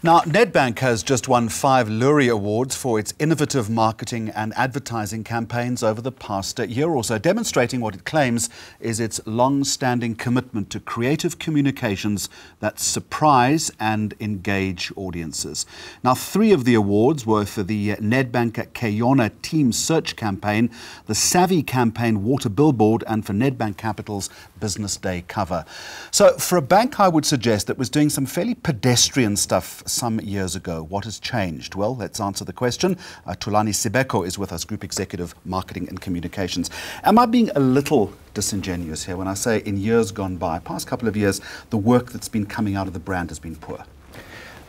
Now, Nedbank has just won 5 Loerie Awards for its innovative marketing and advertising campaigns over the past year or so, demonstrating what it claims is its long-standing commitment to creative communications that surprise and engage audiences. Now, 3 of the awards were for the Nedbank Yona Team Search campaign, the Savvy Campaign Water Billboard, and for Nedbank Capital's Business Day cover. So, for a bank, I would suggest that was doing some fairly pedestrian stuff some years ago. What has changed? Well, let's answer the question. Tulani Sibeko is with us, Group Executive Marketing and Communications. Am I being a little disingenuous here when I say in years gone by, past couple of years, the work that's been coming out of the brand has been poor?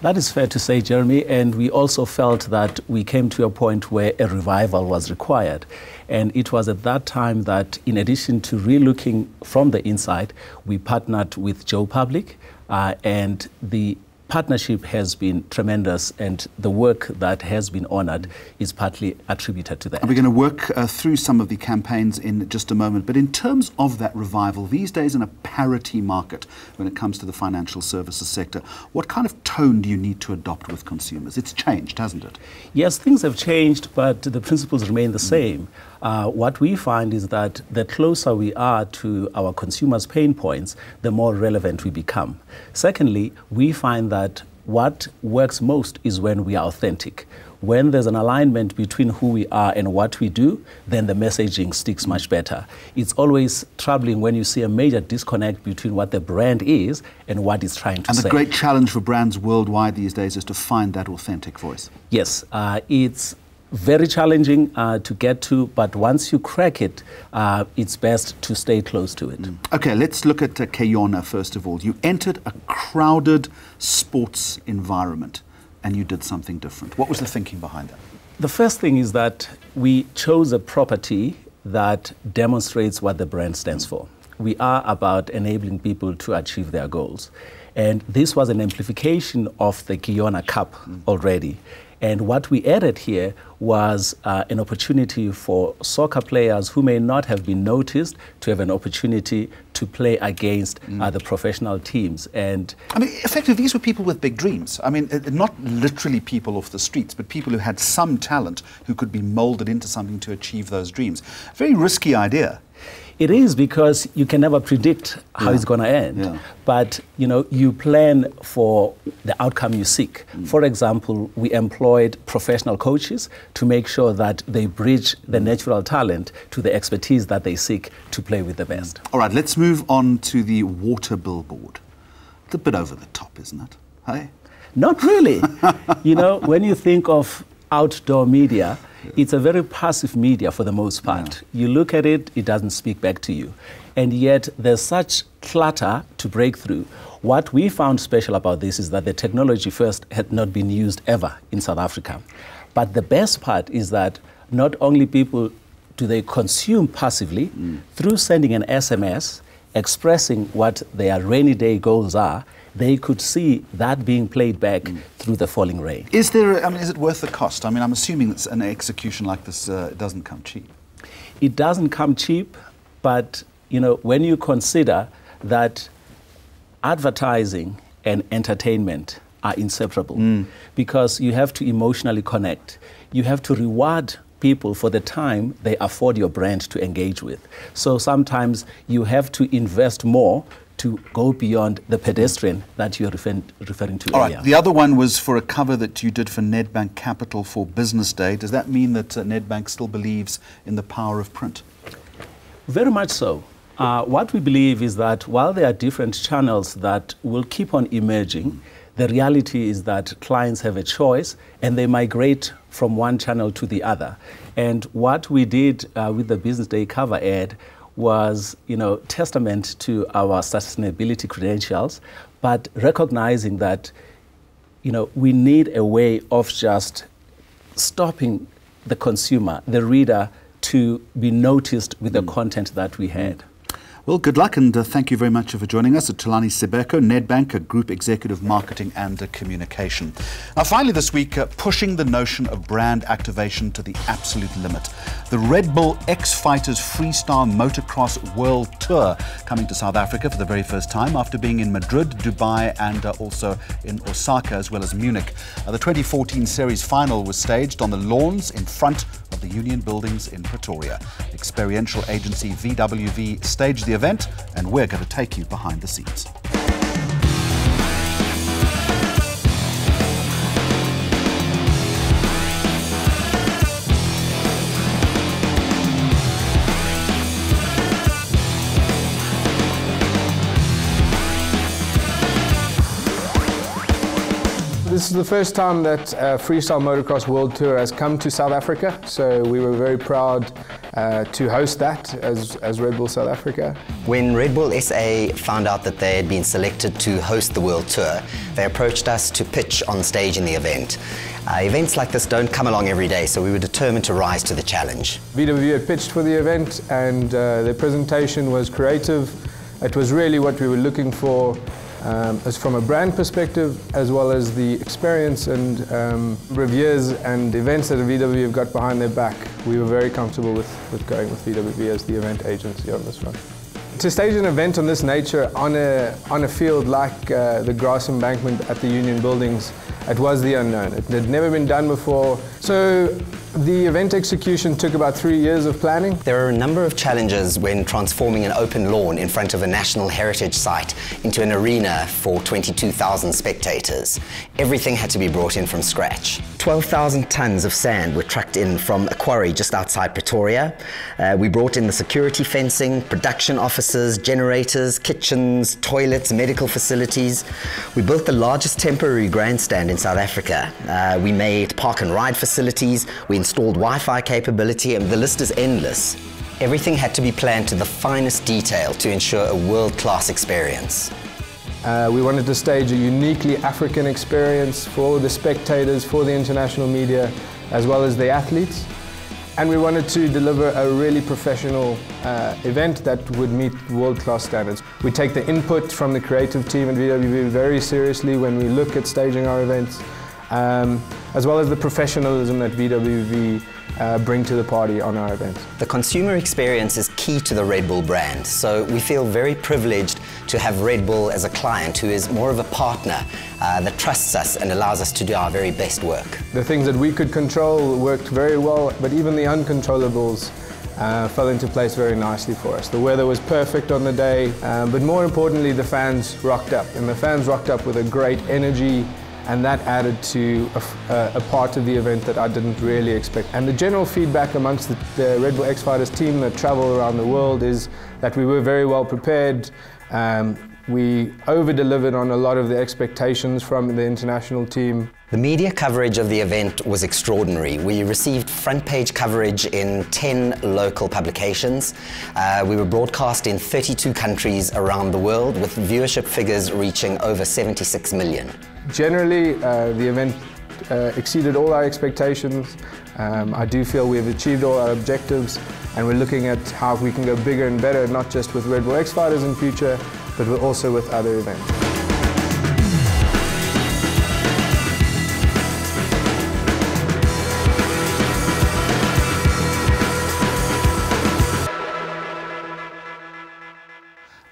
That is fair to say, Jeremy, and we also felt that we came to a point where a revival was required. And it was at that time that, in addition to relooking from the inside, we partnered with Joe Public, and the partnership has been tremendous, and the work that has been honored is partly attributed to that. And we're going to work through some of the campaigns in just a moment, but in terms of that revival, these days in a parity market when it comes to the financial services sector, what kind of tone do you need to adopt with consumers? It's changed, hasn't it? Yes, things have changed, but the principles remain the same. What we find is that the closer we are to our consumers' pain points, the more relevant we become. Secondly, we find that what works most is when we are authentic. When there's an alignment between who we are and what we do, then the messaging sticks much better. It's always troubling when you see a major disconnect between what the brand is and what it's trying to say. And the great challenge for brands worldwide these days is to find that authentic voice. Yes, it's very challenging to get to, but once you crack it, it's best to stay close to it. Okay, let's look at Yona first of all. You entered a crowded sports environment and you did something different. What was the thinking behind that? The first thing is that we chose a property that demonstrates what the brand stands for. We are about enabling people to achieve their goals. And this was an amplification of the Yona Cup already. And what we added here was an opportunity for soccer players who may not have been noticed to have an opportunity to play against the professional teams. And I mean, effectively, these were people with big dreams. I mean, not literally people off the streets, but people who had some talent who could be molded into something to achieve those dreams. Very risky idea. It is, because you can never predict how it's going to end. But, you know, you plan for the outcome you seek. For example, we employed professional coaches to make sure that they bridge the natural talent to the expertise that they seek to play with the best. All right, let's move on to the water billboard. It's a bit over the top, isn't it? Hey? Not really. You know, when you think of outdoor media, it's a very passive media for the most part. You look at it, it doesn't speak back to you. And yet there's such clutter to break through. What we found special about this is that the technology first had not been used ever in South Africa. But the best part is that not only people do they consume passively, through sending an SMS, expressing what their rainy day goals are, they could see that being played back through the falling rain. Is there, I mean, is it worth the cost? I mean, I'm assuming that an execution like this doesn't come cheap. It doesn't come cheap, but, you know, when you consider that advertising and entertainment are inseparable, because you have to emotionally connect. You have to reward people for the time they afford your brand to engage with. So sometimes you have to invest more to go beyond the pedestrian that you're referring to All earlier. right, the other one was for a cover that you did for Nedbank Capital for Business Day. Does that mean that Nedbank still believes in the power of print? Very much so. What we believe is that while there are different channels that will keep on emerging, the reality is that clients have a choice and they migrate from one channel to the other. And what we did with the Business Day cover ad was, you know, testament to our sustainability credentials, but recognizing that, you know, we need a way of just stopping the consumer, the reader, to be noticed with the content that we had. Well, good luck, and thank you very much for joining us. Tulani Sibeko, Nedbank, Group Executive Marketing and Communication. Now, finally this week, pushing the notion of brand activation to the absolute limit. The Red Bull X-Fighters Freestyle Motocross World Tour coming to South Africa for the very first time after being in Madrid, Dubai and also in Osaka as well as Munich. The 2014 series final was staged on the lawns in front of the Union Buildings in Pretoria. Experiential agency VWV staged the event, and we're going to take you behind the scenes. This is the first time that Freestyle Motocross World Tour has come to South Africa, so we were very proud to host that as Red Bull South Africa. When Red Bull SA found out that they had been selected to host the World Tour, they approached us to pitch on stage in the event. Events like this don't come along every day, so we were determined to rise to the challenge. VW had pitched for the event, and their presentation was creative. It was really what we were looking for, as from a brand perspective, as well as the experience and reviews and events that VW have got behind their back. We were very comfortable with going with VW as the event agency on this one. To stage an event on this nature on a field like the grass embankment at the Union Buildings, it was the unknown. It had never been done before. So the event execution took about 3 years of planning. There are a number of challenges when transforming an open lawn in front of a national heritage site into an arena for 22,000 spectators. Everything had to be brought in from scratch. 12,000 tons of sand were trucked in from a quarry just outside Pretoria. We brought in the security fencing, production offices, generators, kitchens, toilets, medical facilities. We built the largest temporary grandstand in South Africa. We made park and ride facilities. We installed Wi-Fi capability, and the list is endless. Everything had to be planned to the finest detail to ensure a world-class experience. We wanted to stage a uniquely African experience for the spectators, for the international media, as well as the athletes. And we wanted to deliver a really professional event that would meet world-class standards. We take the input from the creative team at VWV very seriously when we look at staging our events, as well as the professionalism that VWV bring to the party on our events. The consumer experience is key to the Red Bull brand, so we feel very privileged to have Red Bull as a client who is more of a partner that trusts us and allows us to do our very best work. The things that we could control worked very well, but even the uncontrollables fell into place very nicely for us. The weather was perfect on the day, but more importantly, the fans rocked up, and the fans rocked up with a great energy, and that added to a part of the event that I didn't really expect. And the general feedback amongst the Red Bull X-Fighters team that travel around the world is that we were very well prepared. We over-delivered on a lot of the expectations from the international team. The media coverage of the event was extraordinary. We received front-page coverage in 10 local publications. We were broadcast in 32 countries around the world, with viewership figures reaching over 76 million. Generally, the event exceeded all our expectations. I do feel we've achieved all our objectives, and we're looking at how we can go bigger and better, not just with Red Bull X-Fighters in future, but also with other events.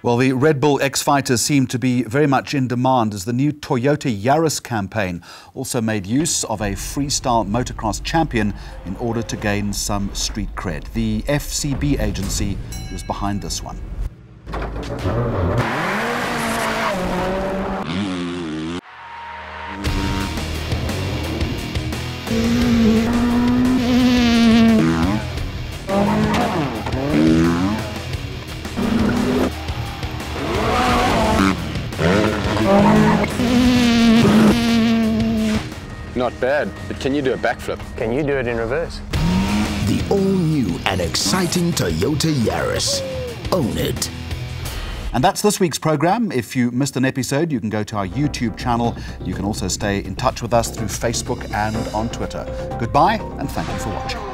Well, the Red Bull X-Fighters seem to be very much in demand as the new Toyota Yaris campaign also made use of a freestyle motocross champion in order to gain some street cred. The FCB agency was behind this one. Not bad, but can you do a backflip? Can you do it in reverse? The all-new and exciting Toyota Yaris. Own it. And that's this week's programme. If you missed an episode, you can go to our YouTube channel. You can also stay in touch with us through Facebook and on Twitter. Goodbye, and thank you for watching.